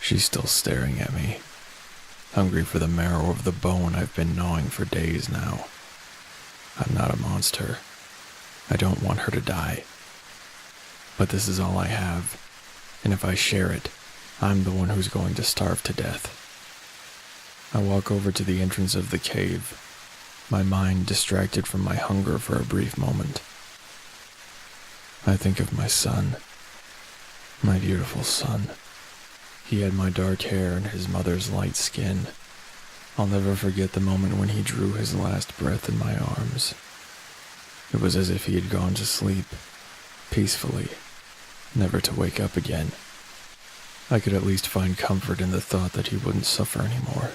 She's still staring at me, hungry for the marrow of the bone I've been gnawing for days now. I'm not a monster. I don't want her to die. But this is all I have, and if I share it, I'm the one who's going to starve to death. I walk over to the entrance of the cave, my mind distracted from my hunger for a brief moment. I think of my son, my beautiful son. He had my dark hair and his mother's light skin. I'll never forget the moment when he drew his last breath in my arms. It was as if he had gone to sleep, peacefully, never to wake up again. I could at least find comfort in the thought that he wouldn't suffer anymore.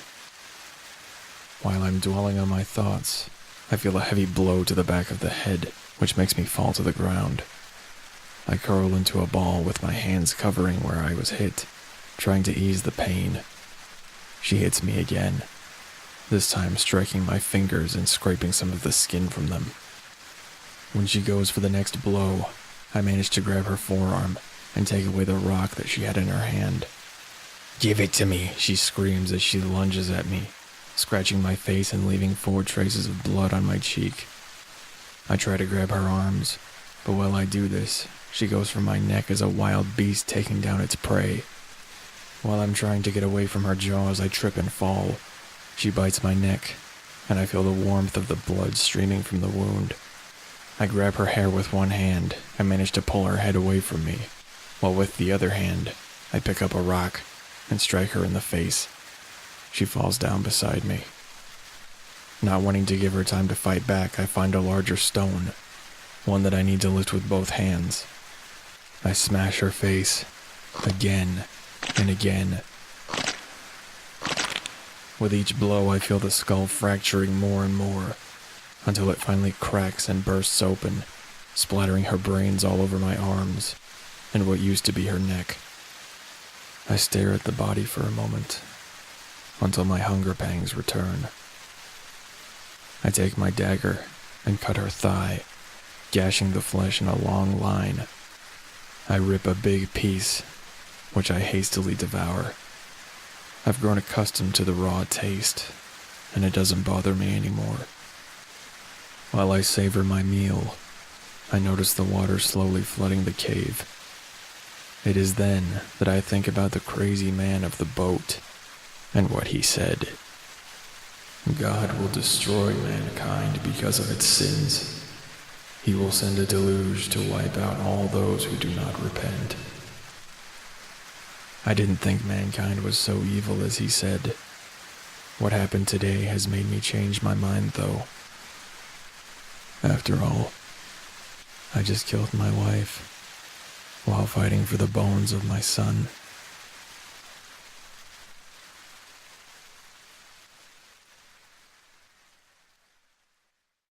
While I'm dwelling on my thoughts, I feel a heavy blow to the back of the head, which makes me fall to the ground. I curl into a ball with my hands covering where I was hit, trying to ease the pain. She hits me again, this time striking my fingers and scraping some of the skin from them. When she goes for the next blow, I manage to grab her forearm and take away the rock that she had in her hand. "Give it to me," she screams as she lunges at me, scratching my face and leaving 4 traces of blood on my cheek. I try to grab her arms, but while I do this, she goes for my neck as a wild beast taking down its prey. While I'm trying to get away from her jaws, I trip and fall. She bites my neck, and I feel the warmth of the blood streaming from the wound. I grab her hair with one hand and manage to pull her head away from me, while with the other hand, I pick up a rock and strike her in the face. She falls down beside me. Not wanting to give her time to fight back, I find a larger stone, one that I need to lift with both hands. I smash her face, again and again. With each blow, I feel the skull fracturing more and more, until it finally cracks and bursts open, splattering her brains all over my arms, and what used to be her neck. I stare at the body for a moment, until my hunger pangs return. I take my dagger and cut her thigh, gashing the flesh in a long line. I rip a big piece, which I hastily devour. I've grown accustomed to the raw taste, and it doesn't bother me anymore. While I savor my meal, I notice the water slowly flooding the cave. It is then that I think about the crazy man of the boat and what he said. God will destroy mankind because of its sins. He will send a deluge to wipe out all those who do not repent. I didn't think mankind was so evil as he said. What happened today has made me change my mind, though. After all, I just killed my wife while fighting for the bones of my son.